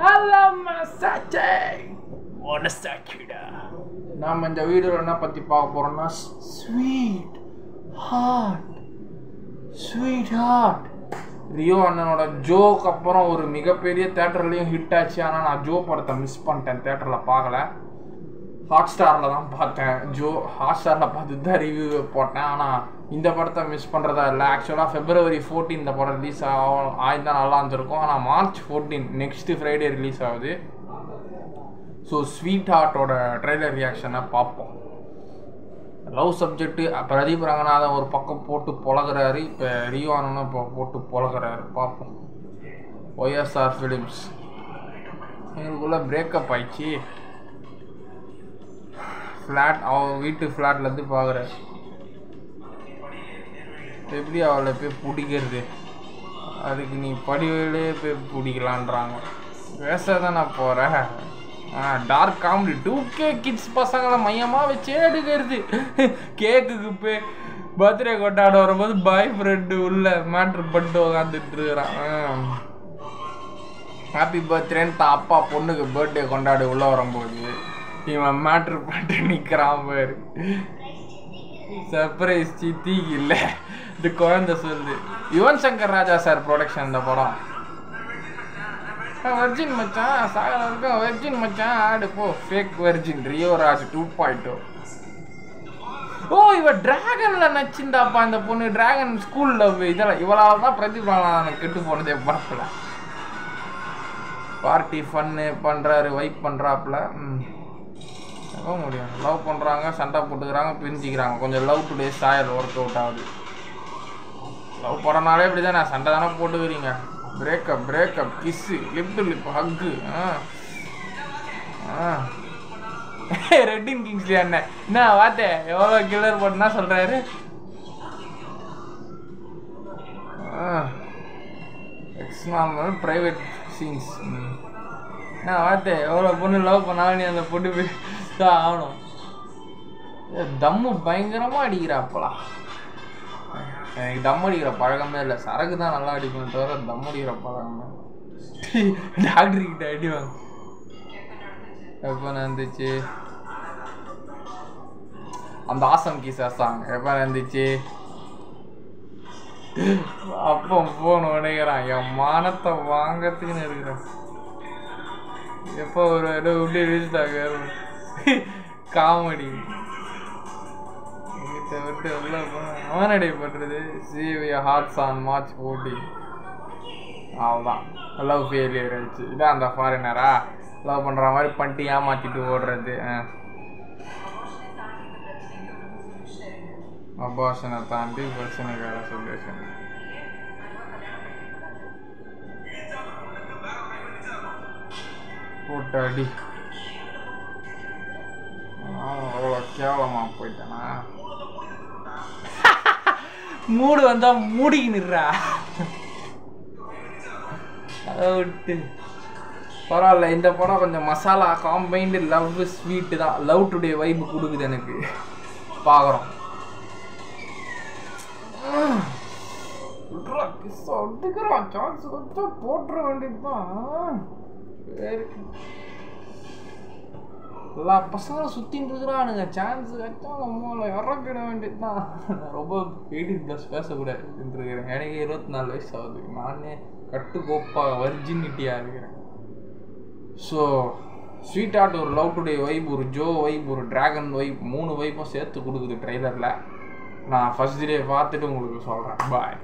Hello, Masache! Monasakuda. நாம் இந்த வீடியோவில் என்ன பற்றி பார்க்க போகிறோம்னா ஸ்வீட் ஹார்ட் ரியோ அண்ணனோட ஜோக்கு அப்புறம் ஒரு மிகப்பெரிய தேட்டர்லேயும் ஹிட் ஆச்சு. ஆனால் நான் ஜோ படத்தை மிஸ் பண்ணிட்டேன், தேட்டரில் பார்க்கல, ஹாட்ஸ்டாரில் தான் பார்த்தேன். ஹாட்ஸ்டாரில் பார்த்து தான் ரிவ்யூ போட்டேன். ஆனால் இந்த படத்தை மிஸ் பண்ணுறதா இல்லை. ஆக்சுவலாக February 14 இந்த படம் ரிலீஸ் ஆயிருந்தால் நல்லா இருந்திருக்கும். ஆனால் March 14 நெக்ஸ்ட்டு ஃப்ரைடே ரிலீஸ் ஆகுது. ஸோ ஸ்வீட் ஹார்ட்டோட ட்ரெய்லர் ரியாக்ஷனை பார்ப்போம். லவ் சப்ஜெக்ட்டு பிரதீப் ரங்கநாதன் ஒரு பக்கம் போட்டு பொழகிறாரு, இப்போ ரியோ அண்ணனும் இப்போ போட்டு பொழகிறாரு. பார்ப்போம். OSR ஃபிலிம்ஸ் எங்களுக்குள்ளே பிரேக்கப் ஆயிடுச்சு. ஃப்ளாட் அவன் வீட்டு ஃப்ளாட்லேருந்து பார்க்குறாரு. எப்படி அவளை போய் பிடிக்கிறது, அதுக்கு நீ படிவிலே போய் பிடிக்கலான்றாங்க. பேச தான் நான் போகிறேன். டார்க் காமெடி 2K கிட்ஸ் பசங்களை மையமாக வச்சே எடுக்கிறது. கேக்குக்கு போய் பர்த்டே கொண்டாட வரும்போது பாய் ஃப்ரெண்டு உள்ள மேட்ரு பண்ணிட்டு உட்காந்துட்டு இருக்கிறான். ஹாப்பி பர்த்டேன்னு தான் அப்பா பொண்ணுக்கு பர்த்டே கொண்டாடி உள்ளே வரும்போது இவன் மேட்ரு பண்ணிட்டு நிற்கிறான் பாரு. சர்ப்ரைஸ் சித்திக்கு இல்லை, இது குழந்தை சொல்லுது. யுவன் சங்கர் ராஜா சார் ப்ரொடக்ஷன் இந்த படம். வெர்ஜின் மச்சான் சாகர இருக்கும், வெர்ஜின் மச்சான் ஆடு போ, ஃபேக் வெர்ஜின் ரியோ ராஜ் 2.0. ஓ இவ டிராகன்ல நச்சிந்தாப்பா இந்த பொண்ணு. டிராகன் ஸ்கூல் லவ் இதெல்லாம் இவளால தான் பிரதீப் கெட்டு போனதே படத்துல. பார்ட்டி ஃபன்னு பண்ணுறாரு, வைப் பண்ணுறாப்புல. எவ்வளோ முடியும், லவ் பண்ணுறாங்க, சண்டை போட்டுக்கிறாங்க, பிரிஞ்சிக்கிறாங்க. கொஞ்சம் Love Today style work out ஆகுது. லவ் படம்னாலே இப்படி தான், சண்டை தானே போட்டுக்கிறீங்க. Breakup kiss, lip to lip hug. Redin Kingsley அண்ணன் என்ன வாத்தே எவ்வளோ கில்லர் போட்டுனா சொல்கிறாரு. எக்ஸ்நார்மல் ப்ரைவேட் சீன்ஸ். என்ன வாத்தே எவ்வளோ பொண்ணு லவ் பண்ணாலும் நீ அந்த பொண்ணு போய் தான் ஆகணும். தம்மு பயங்கரமாக அடிக்கிறாப்பலாம். எனக்கு தம் அடிக்கிற பழக்கமே இல்லை, சரக்கு தான் நல்லா அடிப்பேன் தவிர தம் அடிக்கிற பழக்கமே. டாக்டர்கிட்ட அடிவாங்க. எப்போ நடந்துச்சு அந்த ஆசம் கீசா சாங்? எப்போ நடந்துச்சு? அப்போ போன் உடைக்கிறான், என் மானத்தை வாங்கறதுக்குன்னு இருக்கிறேன். எப்போ ஒரு இடம் உள்ளே ரிலீஸ்டாக காமெடி விட்டு உள்ள அவன் அடைப்படுறது. சீவிய ஹார்ட்ஸ் ஆன் March 14. அவ்வளோதான், லவ் ஃபெயிலியர் ஆயிடுச்சு. இதான் அந்த ஃபாரினரா லவ் பண்ணுற மாதிரி பண்ணிட்டு ஏமாற்றிட்டு ஓடுறது. அபார்ஷனை தாண்டி பிரச்சனைக்கார சொல்யூஷன். போட்டாடி அவ்வளோ கேவலமாக போயிட்டேனா? மூடு வந்தா மூடிக்கின்னுறா. அதை விட்டு பரவாயில்ல, இந்த படம் கொஞ்சம் மசாலா காம்பைண்டு லவ் ஸ்வீட்டு தான். லவ் டுடே வைப் கொடுக்குது எனக்கு. பார்க்குறோம். சான்ஸ் வச்சா போட்டுற வேண்டியதுதான். எல்லா பசங்களும் சுற்றின்னு இருக்கிறானுங்க, சான்ஸ் வச்சா நம்மளை இறக்கிட வேண்டியது தான். ரொம்ப 18+ பேசக்கூடாதுன்னு இருக்கிறேன். எனக்கு 24 வயசு ஆகுது. நானே கட்டுக்கோப்பா வர்ஜினிட்டியாக இருக்கிறேன். ஸோ ஸ்வீட் ஹார்ட் ஒரு லவ் டுடே வைப், ஒரு ஜோ வைப், ஒரு டிராகன் வைப், 3 வைப்பும் சேர்த்து கொடுக்குது ட்ரெய்லரில். நான் ஃபர்ஸ்ட் டே பார்த்துட்டு உங்களுக்கு சொல்கிறேன். பாய்.